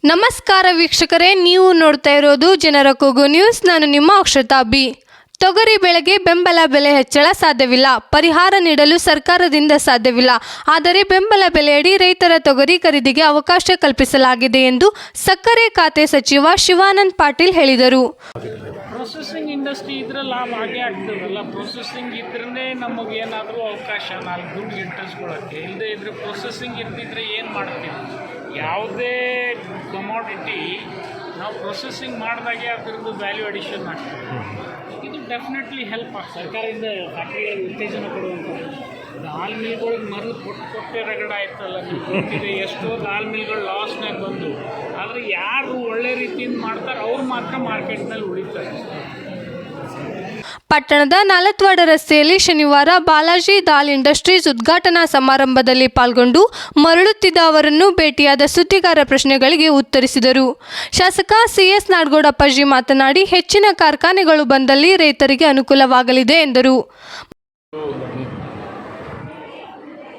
ನಮಸ್ಕಾರ ವೀಕ್ಷಕರೇ, ನೀವು ನೋಡ್ತಾ ಇರೋದು ಜನರ ಕೂಗು ನ್ಯೂಸ್. ನಾನು ನಿಮ್ಮ ಅಕ್ಷತಾ ಬಿ. ತೊಗರಿ ಬೆಳೆಗೆ ಬೆಂಬಲ ಬೆಲೆ ಹೆಚ್ಚಳ ಸಾಧ್ಯವಿಲ್ಲ. ಪರಿಹಾರ ನೀಡಲು ಸರ್ಕಾರದಿಂದ ಸಾಧ್ಯವಿಲ್ಲ. ಆದರೆ ಬೆಂಬಲ ಬೆಲೆಯಡಿ ರೈತರ ತೊಗರಿ ಖರೀದಿಗೆ ಅವಕಾಶ ಕಲ್ಪಿಸಲಾಗಿದೆ ಎಂದು ಸಕ್ಕರೆ ಖಾತೆ ಸಚಿವ ಶಿವಾನಂದ ಪಾಟೀಲ್ ಹೇಳಿದರು. ಪ್ರೊಸೆಸಿಂಗ್ ಇಂಡಸ್ಟ್ರಿ ಇದ್ರೆ ಲಾಭ ಆಗೇ ಆಗ್ತದಲ್ಲ. ಪ್ರೊಸೆಸಿಂಗ್ ಇದ್ರೇ ನಮಗೇನಾದರೂ ಅವಕಾಶ ನಾಲ್ಕು ದುಡ್ಡು ಗಿಟ್ಟಿಸ್ಕೊಳ್ಳೋಕ್ಕೆ. ಇಲ್ಲದೆ ಇದ್ರೆ ಪ್ರೊಸೆಸಿಂಗ್ ಇರ್ತಿದ್ರೆ ಏನು ಮಾಡ್ತೀವಿ? ಯಾವುದೇ ಕಮಾಡಿಟಿ ನಾವು ಪ್ರೊಸೆಸಿಂಗ್ ಮಾಡಿದಾಗೆ ಅದರದ್ದು ವ್ಯಾಲ್ಯೂ ಅಡಿಷನ್ ಆಗ್ತದೆ. ಇದು ಡೆಫಿನೆಟ್ಲಿ ಹೆಲ್ಪ್ ಆಗ್ತದೆ. ಸರ್ಕಾರದಿಂದ ಫ್ಯಾಕ್ಟ್ರಿಗಳಿಗೆ ಉತ್ತೇಜನ ಕೊಡುವಂಥದ್ದು. ಹಾಲು ಮಿಲ್ಗಳಿಗೆ ಮರಳು ಕೊಟ್ಟೆ ರಗಡ ಆಯ್ತಲ್ಲ. ನೀವು ಗೊತ್ತಿದೆ, ಎಷ್ಟೋ ಹಾಲು ಮಿಲ್ಗಳು ಲಾಸ್ನಾಗ ಬಂದು. ಆದರೆ ಯಾರು ಒಳ್ಳೆ ರೀತಿಯಿಂದ ಮಾಡ್ತಾರೆ ಅವ್ರು ಮಾತ್ರ ಮಾರ್ಕೆಟ್ನಲ್ಲಿ ಉಳಿತಾರೆ. ಪಟ್ಟಣದ ನಾಲತ್ವಾಡ ರಸ್ತೆಯಲ್ಲಿ ಶನಿವಾರ ಬಾಲಾಜಿ ದಾಲ್ ಇಂಡಸ್ಟ್ರೀಸ್ ಉದ್ಘಾಟನಾ ಸಮಾರಂಭದಲ್ಲಿ ಪಾಲ್ಗೊಂಡು ಮರಳುತ್ತಿದ್ದ ಅವರನ್ನು ಭೇಟಿಯಾದ ಸುದ್ದಿಗಾರ ಪ್ರಶ್ನೆಗಳಿಗೆ ಉತ್ತರಿಸಿದರು. ಶಾಸಕ ಸಿಎಸ್ ನಾಡಗೌಡಪ್ಪಾಜಿ ಮಾತನಾಡಿ, ಹೆಚ್ಚಿನ ಕಾರ್ಖಾನೆಗಳು ಬಂದಲ್ಲಿ ರೈತರಿಗೆ ಅನುಕೂಲವಾಗಲಿದೆ ಎಂದರು.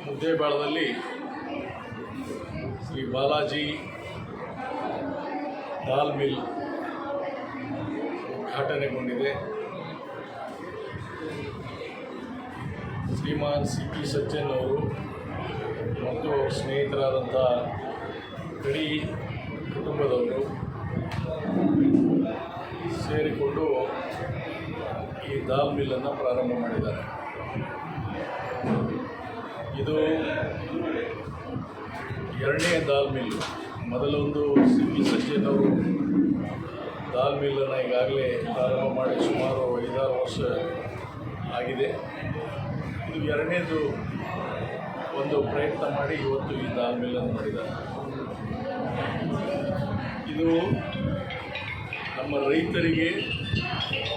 ಮುದ್ದೇಬೇಳದಲ್ಲಿ ಶ್ರೀ ಬಾಲಾಜಿ ದಾಲ್ ಮಿಲ್ ಉದ್ಘಾಟನೆಗೊಂಡಿದೆ. ಶ್ರೀಮಾನ್ CP ಸಜ್ಜನ್ ಅವರು ಮತ್ತು ಅವ್ರ ಸ್ನೇಹಿತರಾದಂಥ ಕಡಿ ಕುಟುಂಬದವರು ಸೇರಿಕೊಂಡು ಈ ದಾಲ್ ಮಿಲ್ಲನ್ನು ಪ್ರಾರಂಭ ಮಾಡಿದ್ದಾರೆ. ಇದು ಎರಡನೇ ದಾಲ್ ಮಿಲ್ಲು. ಮೊದಲೊಂದು CP ಸಜ್ಜನ್ ಅವರು ದಾಲ್ ಮಿಲ್ಲನ್ನು ಈಗಾಗಲೇ ಪ್ರಾರಂಭ ಮಾಡಿ ಸುಮಾರು 5-6 ವರ್ಷ ಆಗಿದೆ. ಇದು ಎರಡನೇದು ಒಂದು ಪ್ರಯತ್ನ ಮಾಡಿ ಇವತ್ತು ಈ ದಾಲ್ ಮಿಲ್ಲನ್ನು ಮಾಡಿದ್ದಾರೆ. ಇದು ನಮ್ಮ ರೈತರಿಗೆ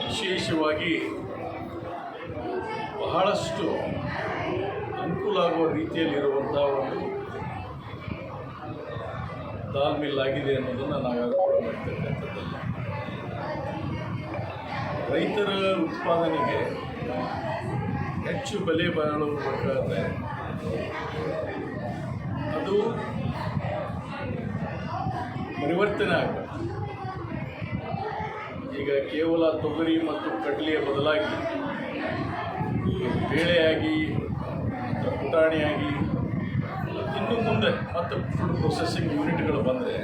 ವಿಶೇಷವಾಗಿ ಬಹಳಷ್ಟು ಅನುಕೂಲ ಆಗುವ ರೀತಿಯಲ್ಲಿರುವಂಥ ಒಂದು ದಾಲ್ ಮಿಲ್ ಆಗಿದೆ ಅನ್ನೋದನ್ನು ನಾವು ಕೂಡ ಮಾಡ್ತಕ್ಕಂಥದ್ದಲ್ಲ. ರೈತರ ಉತ್ಪಾದನೆಗೆ ಹೆಚ್ಚು ಬೆಲೆ ಬಾಳಬೇಕಾದ್ರೆ ಅದು ಪರಿವರ್ತನೆ ಆಗಬೇಕು. ಈಗ ಕೇವಲ ತೊಗರಿ ಮತ್ತು ಕಡಲೆಯ ಬದಲಾಗಿ ಬೇಳೆಯಾಗಿ ಪುಟಾಣಿಯಾಗಿ ಇನ್ನು ಮುಂದೆ ಮತ್ತು ಫುಡ್ ಪ್ರೊಸೆಸಿಂಗ್ ಯೂನಿಟ್ಗಳು ಬಂದರೆ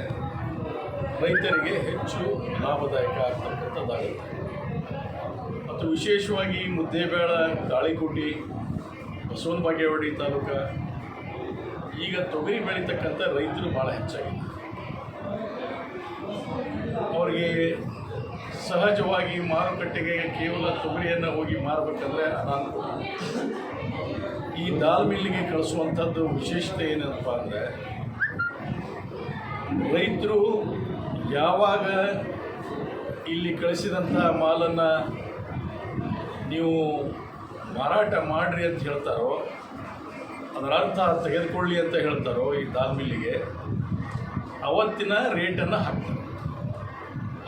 ರೈತರಿಗೆ ಹೆಚ್ಚು ಲಾಭದಾಯಕ ಆಗ್ತಕ್ಕಂಥದ್ದಾಗುತ್ತೆ. ಮತ್ತು ವಿಶೇಷವಾಗಿ ಮುದ್ದೇಬೇಳ, ತಾಳಿಕೋಟೆ, ಬಸವನ ಬಾಗೇವಾಡಿ ತಾಲೂಕು ಈಗ ತೊಗರಿ ಬೆಳೀತಕ್ಕಂಥ ರೈತರು ಭಾಳ ಹೆಚ್ಚಾಗಿದೆ. ಅವರಿಗೆ ಸಹಜವಾಗಿ ಮಾರುಕಟ್ಟೆಗೆ ಕೇವಲ ತೊಗರಿಯನ್ನು ಹೋಗಿ ಮಾರಬೇಕಂದ್ರೆ ಅನಾನುಕೂಲ. ಈ ದಾಲ್ ಮಿಲ್ಲಿಗೆ ಕಳಿಸುವಂಥದ್ದು ವಿಶೇಷತೆ ಏನಪ್ಪ ಅಂದರೆ, ರೈತರು ಯಾವಾಗ ಇಲ್ಲಿ ಕಳಿಸಿದಂಥ ಮಾಲನ್ನು ನೀವು ಮಾರಾಟ ಮಾಡಿರಿ ಅಂತ ಹೇಳ್ತಾರೋ, ಅದರ ಅರ್ಥ ತೆಗೆದುಕೊಳ್ಳಿ ಅಂತ ಹೇಳ್ತಾರೋ ಈ ದಾಲ್ ಮಿಲ್ಲಿಗೆ, ಅವತ್ತಿನ ರೇಟನ್ನು ಹಾಕ್ತಾರೆ.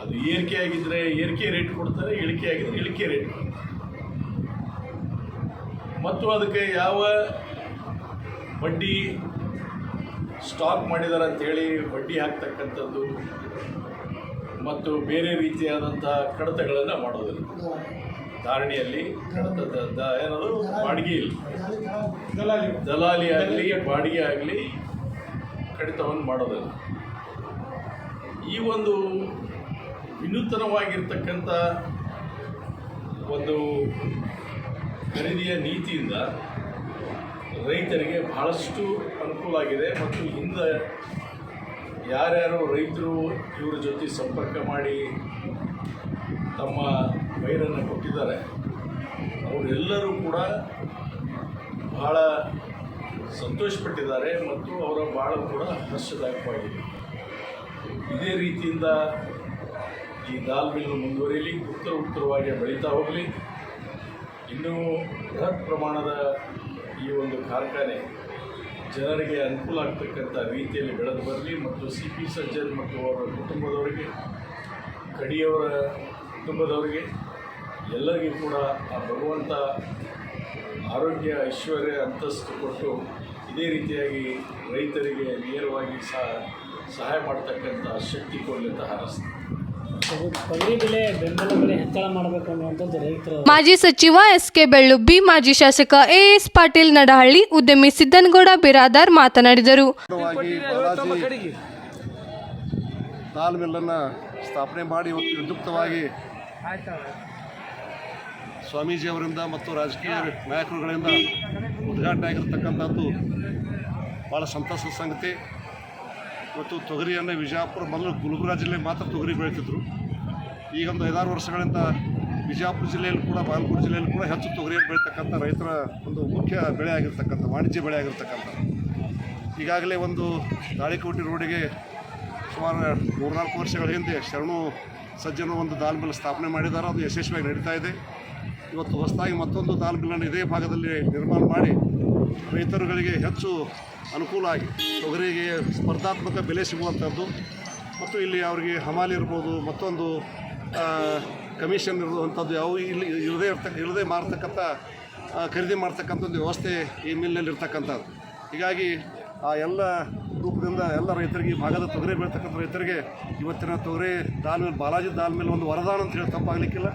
ಅದು ಏರಿಕೆ ಆಗಿದ್ದರೆ ಏರಿಕೆ ರೇಟ್ ಕೊಡ್ತಾರೆ, ಇಳಿಕೆ ಆಗಿದ್ದರೆ ಇಳಿಕೆ ರೇಟ್ ಕೊಡ್ತಾರೆ. ಮತ್ತು ಅದಕ್ಕೆ ಯಾವ ಬಡ್ಡಿ ಸ್ಟಾಕ್ ಮಾಡಿದ್ದಾರೆ ಅಂಥೇಳಿ ಬಡ್ಡಿ ಹಾಕ್ತಕ್ಕಂಥದ್ದು ಮತ್ತು ಬೇರೆ ರೀತಿಯಾದಂಥ ಕಡತಗಳನ್ನು ಮಾಡೋದಿಲ್ಲ. ಧಾರಣೆಯಲ್ಲಿ ಕಡತದ ಏನದು ಬಾಡಿಗೆ ಇಲ್ಲ, ದಲಾಲಿ ಆಗಲಿ ಬಾಡಿಗೆ ಆಗಲಿ ಕಡಿತವನ್ನು ಮಾಡೋದಿಲ್ಲ. ಈ ಒಂದು ವಿನೂತನವಾಗಿರ್ತಕ್ಕಂಥ ಒಂದು ಖರೀದಿಯ ನೀತಿಯಿಂದ ರೈತರಿಗೆ ಬಹಳಷ್ಟು ಅನುಕೂಲ ಆಗಿದೆ. ಮತ್ತು ಹಿಂದೆ ಯಾರ್ಯಾರು ರೈತರು ಇವರ ಜೊತೆ ಸಂಪರ್ಕ ಮಾಡಿ ತಮ್ಮ ಪೈರನ್ನು ಕೊಟ್ಟಿದ್ದಾರೆ ಅವರೆಲ್ಲರೂ ಕೂಡ ಬಹಳ ಸಂತೋಷಪಟ್ಟಿದ್ದಾರೆ ಮತ್ತು ಅವರ ಬಾಳು ಕೂಡ ಹರ್ಷದಾಯಕವಾಗಿದೆ. ಇದೇ ರೀತಿಯಿಂದ ಈ ದಾಲ್ ಮಿಲ್ಲು ಮುಂದುವರಿಯಲಿ, ಉತ್ತರವಾಗಿ ಬೆಳೀತಾ ಹೋಗಲಿ. ಇನ್ನೂ ಬೃಹತ್ ಪ್ರಮಾಣದ ಈ ಒಂದು ಕಾರ್ಖಾನೆ ಜನರಿಗೆ ಅನುಕೂಲ ಆಗ್ತಕ್ಕಂಥ ರೀತಿಯಲ್ಲಿ ಬೆಳೆದು ಬರಲಿ. ಮತ್ತು CP ಸಜ್ಜನ್ ಮತ್ತು ಅವರ ಕುಟುಂಬದವರಿಗೆ, ಕಡಿಯವರ ಕುಟುಂಬದವರಿಗೆ ಎಲ್ಲರಿಗೂ ಕೂಡ ಆ ಭಗವಂತ ಆರೋಗ್ಯ, ಐಶ್ವರ್ಯ, ಅಂತಸ್ತು ಕೊಟ್ಟು ಇದೇ ರೀತಿಯಾಗಿ ರೈತರಿಗೆ ನೇರವಾಗಿ ಸಹಾಯ ಮಾಡ್ತಕ್ಕಂಥ ಶಕ್ತಿ ಕೊಡಲಿ ಅಂತ ಹಾರೈಸ್ತೀನಿ. ತೊಗರಿ ಬೆಲೆ ಬೆಂಬಲ ಬೆಲೆ ಹೆಚ್ಚಳ ಮಾಡಬೇಕು ಅನ್ನುವಂಥದ್ದು ರೈತರು. ಮಾಜಿ ಸಚಿವ ಎಸ್.ಕೆ. ಬೆಳ್ಳುಬ್ಬಿ, ಮಾಜಿ ಶಾಸಕ ಎ.ಎಸ್. ಪಾಟೀಲ್ ನಡಹಳ್ಳಿ, ಉದ್ಯಮಿ ಸಿದ್ದನಗೌಡ ಬಿರಾದಾರ್ ಮಾತನಾಡಿದರು. ದಾಲ್ ಮಿಲ್ಲನ್ನು ಸ್ಥಾಪನೆ ಮಾಡಿ ಇವತ್ತು ವಿದ್ಯುಕ್ತವಾಗಿ ಸ್ವಾಮೀಜಿಯವರಿಂದ ಮತ್ತು ರಾಜಕೀಯ ನಾಯಕರುಗಳಿಂದ ಉದ್ಘಾಟನೆ ಆಗಿರ್ತಕ್ಕಂಥದ್ದು ಭಾಳ ಸಂತಸದ ಸಂಗತಿ. ಇವತ್ತು ತೊಗರಿಯನ್ನು ವಿಜಯಪುರ ಮೊದಲು ಗುಲ್ಬರ್ಗ ಜಿಲ್ಲೆ ಮಾತ್ರ ತೊಗರಿ ಬೆಳೀತಿದ್ರು. ಈಗ ಒಂದು 5-6 ವರ್ಷಗಳಿಂದ ವಿಜಯಪುರ ಜಿಲ್ಲೆಯಲ್ಲಿ ಕೂಡ ಬಾಗಲಕೋಟೆ ಜಿಲ್ಲೆಯಲ್ಲಿ ಕೂಡ ಹೆಚ್ಚು ತೊಗರಿಯನ್ನು ಬೆಳೀತಕ್ಕಂಥ ರೈತರ ಒಂದು ಮುಖ್ಯ ಬೆಳೆ ಆಗಿರ್ತಕ್ಕಂಥ ವಾಣಿಜ್ಯ ಬೆಳೆ ಆಗಿರ್ತಕ್ಕಂಥ. ಈಗಾಗಲೇ ಒಂದು ತಾಳಿಕೋಟೆ ರೋಡಿಗೆ ಸುಮಾರು 3-4 ವರ್ಷಗಳ ಹಿಂದೆ ಶರಣು ಸಜ್ಜನ ಒಂದು ದಾಲ್ ಮಿಲ್ ಸ್ಥಾಪನೆ ಮಾಡಿದ್ದಾರೆ. ಅದು ಯಶಸ್ವಿಯಾಗಿ ನಡೀತಾ ಇದೆ. ಇವತ್ತು ಹೊಸದಾಗಿ ಮತ್ತೊಂದು ದಾಲ್ ಮಿಲ್ಲನ್ನು ಇದೇ ಭಾಗದಲ್ಲಿ ನಿರ್ಮಾಣ ಮಾಡಿ ರೈತರುಗಳಿಗೆ ಹೆಚ್ಚು ಅನುಕೂಲ ಆಗಿ ತೊಗರಿಗೆ ಸ್ಪರ್ಧಾತ್ಮಕ ಬೆಲೆ ಸಿಗುವಂಥದ್ದು ಮತ್ತು ಇಲ್ಲಿ ಅವರಿಗೆ ಹಮಾಲಿ ಇರ್ಬೋದು, ಮತ್ತೊಂದು ಕಮಿಷನ್ ಇರುವಂಥದ್ದು ಯಾವ ಇಲ್ಲಿ ಇರದೇ ಮಾರ್ತಕ್ಕಂಥ ಖರೀದಿ ಮಾಡ್ತಕ್ಕಂಥ ಒಂದು ವ್ಯವಸ್ಥೆ ಈ ಮಿಲ್ನಲ್ಲಿ ಇರ್ತಕ್ಕಂಥದ್ದು. ಹೀಗಾಗಿ ಆ ಎಲ್ಲ ರೂಪದಿಂದ ಎಲ್ಲ ರೈತರಿಗೆ, ಈ ಭಾಗದ ತೊಗರಿ ಬೆಳೀತಕ್ಕಂಥ ರೈತರಿಗೆ ಇವತ್ತಿನ ತೊಗರಿ ದಾಲ್ ಮಿಲ್, ಬಾಲಾಜಿ ದಾಲ್ ಮಿಲ್ ಒಂದು ವರದಾನ ಅಂತ ಹೇಳಿ ತಪ್ಪಾಗಲಿಕ್ಕಿಲ್ಲ.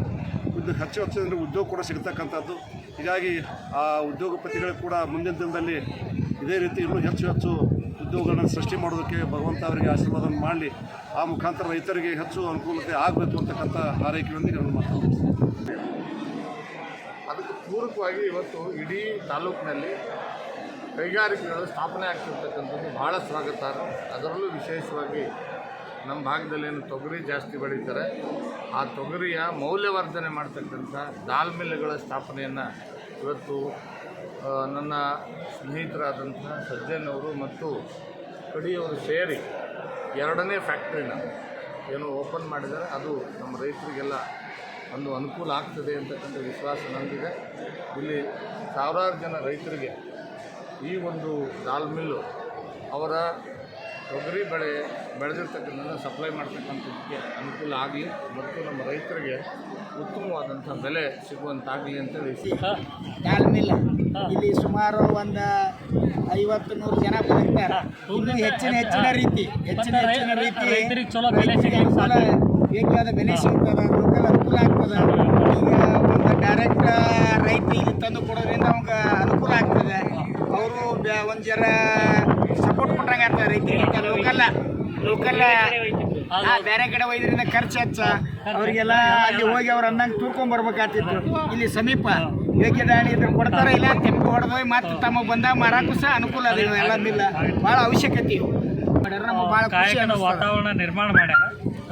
ಹೆಚ್ಚು ಅಂದರೆ ಉದ್ಯೋಗ ಕೂಡ ಸಿಗ್ತಕ್ಕಂಥದ್ದು. ಹೀಗಾಗಿ ಆ ಉದ್ಯೋಗಪತಿಗಳಿಗೆ ಕೂಡ ಮುಂದಿನ ದಿನದಲ್ಲಿ ಇದೇ ರೀತಿ ಇನ್ನೂ ಹೆಚ್ಚು ಉದ್ಯೋಗಗಳನ್ನು ಸೃಷ್ಟಿ ಮಾಡೋದಕ್ಕೆ ಭಗವಂತ ಅವರಿಗೆ ಆಶೀರ್ವಾದವನ್ನು ಮಾಡಲಿ. ಆ ಮುಖಾಂತರ ರೈತರಿಗೆ ಹೆಚ್ಚು ಅನುಕೂಲತೆ ಆಗಬೇಕು ಅಂತಕ್ಕಂಥ ಹಾರೈಕೆಯೊಂದಿಗೆ ನಾನು ಮಾತಾಡ್ತೀನಿ. ಅದಕ್ಕೆ ಪೂರಕವಾಗಿ ಇವತ್ತು ಇಡೀ ತಾಲೂಕಿನಲ್ಲಿ ಕೈಗಾರಿಕೆಗಳು ಸ್ಥಾಪನೆ ಆಗ್ತಿರ್ತಕ್ಕಂಥದ್ದು ಭಾಳ ಸ್ವಾಗತಾರ್ಹ. ಅದರಲ್ಲೂ ವಿಶೇಷವಾಗಿ ನಮ್ಮ ಭಾಗದಲ್ಲೇನು ತೊಗರಿ ಜಾಸ್ತಿ ಬೆಳೀತಾರೆ, ಆ ತೊಗರಿಯ ಮೌಲ್ಯವರ್ಧನೆ ಮಾಡ್ತಕ್ಕಂಥ ದಾಲ್ ಮಿಲ್ಗಳ ಸ್ಥಾಪನೆಯನ್ನು ಇವತ್ತು ನನ್ನ ಸ್ನೇಹಿತರಾದಂಥ ಸಜ್ಜನವರು ಮತ್ತು ಕಡಿಯವರು ಸೇರಿ 2ನೇ ಫ್ಯಾಕ್ಟ್ರಿನ ಏನು ಓಪನ್ ಮಾಡಿದ್ದಾರೆ. ಅದು ನಮ್ಮ ರೈತರಿಗೆಲ್ಲ ಒಂದು ಅನುಕೂಲ ಆಗ್ತದೆ ಅಂತಕ್ಕಂಥ ವಿಶ್ವಾಸ ನಂದಿದೆ. ಇಲ್ಲಿ ಸಾವಿರಾರು ಜನ ರೈತರಿಗೆ ಈ ಒಂದು ದಾಲ್ ಮಿಲ್ಲು ಅವರ ತೊಗರಿ ಬೆಳೆದಿರ್ತಕ್ಕಂಥದ್ದನ್ನು ಸಪ್ಲೈ ಮಾಡ್ತಕ್ಕಂಥದ್ದಕ್ಕೆ ಅನುಕೂಲ ಆಗಲಿ ಮತ್ತು ನಮ್ಮ ರೈತರಿಗೆ ಉತ್ತಮವಾದಂಥ ಬೆಲೆ ಸಿಗುವಂತಾಗಲಿ ಅಂತೇಳಿ. ದಾಲ್ ಮಿಲ್ ಇಲ್ಲಿ ಸುಮಾರು ಒಂದು 50-100 ಜನ ಬದುಕ್ತಾರೆ. ಇನ್ನೂ ಹೆಚ್ಚಿನ ರೀತಿ ರೈತರಿಗೆ ಚಲೋ ಬೆಲೆ ಬೇಕಾದ ಬೆಲೆ ಸಿಗ್ತದೆ, ಲೋಕಲ್ ಅನುಕೂಲ ಆಗ್ತದೆ. ಈಗ ಒಂದು ಡೈರೆಕ್ಟ್ ರೈತರಿಗೆ ತಂದು ಕೊಡೋದ್ರಿಂದ ಅವ್ಗೆ ಅನುಕೂಲ ಆಗ್ತದೆ. ಅವರು ಒಂದು ಜರ ಸಪೋರ್ಟ್ ಕೊಟ್ಟಂಗೆ ಆಗ್ತದೆ ರೈತರಿಗೆ. ಲೋಕಲ್ ಬೇರೆ ಕಡೆ ಒಯ್ದ್ರಿಂದ ಖರ್ಚು ಹೆಚ್ಚ, ಅವರಿಗೆಲ್ಲ ಅಲ್ಲಿ ಹೋಗಿ ಅವ್ರು ಅಂದಂಗೆ ತೂರ್ಕೊಂಡ್ಬರ್ಬೇಕಾಗ್ತಿತ್ತು. ಇಲ್ಲಿ ಸಮೀಪ ಯೋಗ್ಯ ದಾಣಿ ಇದ್ರೆ ಕೊಡ್ತಾರೆ, ಇಲ್ಲ ತೆಂಪು ಹೊಡೆದೋಗಿ ಮತ್ತು ತಮಗೆ ಬಂದಾಗ ಮಾರಾಕು ಸಹ ಅನುಕೂಲ ಅದ. ಎಲ್ಲ ಮಿಲ್ಲ ಭಾಳ ಅವಶ್ಯಕತೆ ಇವು. ನಮ್ಗೆ ಭಾಳ ಕಾಯಕದ ವಾತಾವರಣ ನಿರ್ಮಾಣ ಮಾಡ್ಯಾರ.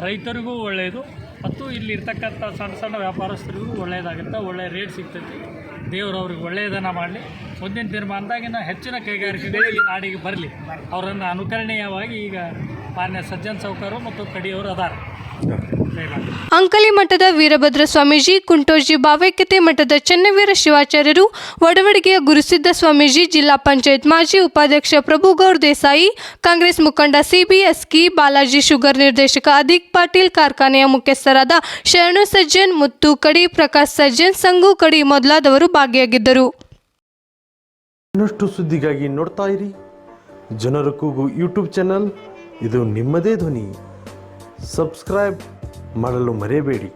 ರೈತರಿಗೂ ಒಳ್ಳೆಯದು ಮತ್ತು ಇಲ್ಲಿರ್ತಕ್ಕಂಥ ಸಣ್ಣ ವ್ಯಾಪಾರಸ್ಥರಿಗೂ ಒಳ್ಳೆಯದಾಗುತ್ತೆ. ಒಳ್ಳೆಯ ರೇಟ್ ಸಿಗ್ತೈತಿ. ದೇವರು ಅವ್ರಿಗೆ ಒಳ್ಳೆಯದನ್ನು ಮಾಡಲಿ. ಮುಂದಿನ ತೀರ್ಮಾನದಾಗಿನ ಹೆಚ್ಚಿನ ಕೈಗಾರಿಕೆಗಳು ಈ ನಾಡಿಗೆ ಬರಲಿ. ಅವರನ್ನು ಅನುಕರಣೀಯವಾಗಿ ಈಗ ಮಾನ್ಯ ಸಜ್ಜನ್ ಸಾವ್ಕಾರು ಮತ್ತು ಕಡಿಯವರು ಅದಾರ. ಅಂಕಲಿ ಮಠದ ವೀರಭದ್ರ ಸ್ವಾಮೀಜಿ, ಕುಂಟೋಜಿ ಭಾವೈಕ್ಯತೆ ಮಠದ ಚೆನ್ನವೀರ ಶಿವಾಚಾರ್ಯರು, ವಡವಡಿಗೆಯ ಗುರುಸಿದ್ದ ಸ್ವಾಮೀಜಿ, ಜಿಲ್ಲಾ ಪಂಚಾಯತ್ ಮಾಜಿ ಉಪಾಧ್ಯಕ್ಷ ಪ್ರಭುಗೌಡ್ ದೇಸಾಯಿ, ಕಾಂಗ್ರೆಸ್ ಮುಖಂಡ ಸಿಬಿಎಸ್ಕಿ, ಬಾಲಾಜಿ ಶುಗರ್ ನಿರ್ದೇಶಕ ಅದಿಕ್ ಪಾಟೀಲ್, ಕಾರ್ಖಾನೆಯ ಮುಖ್ಯಸ್ಥರಾದ ಶರಣು ಸಜ್ಜನ್, ಮುತ್ತು ಕಡಿ, ಪ್ರಕಾಶ್ ಸಜ್ಜನ್, ಸಂಗು ಕಡಿ ಮೊದಲಾದವರು ಭಾಗಿಯಾಗಿದ್ದರು. ಇನ್ನಷ್ಟು ಸುದ್ದಿಗಾಗಿ ನೋಡ್ತಾ ಇರಿ ಜನರ ಕೂಗು ಯೂಟ್ಯೂಬ್ ಚಾನಲ್. ಇದು ನಿಮ್ಮದೇ ಧ್ವನಿ. ಸಬ್ಸ್ಕ್ರೈಬ್ ಮಾಡಲು ಮರೆಯಬೇಡಿ.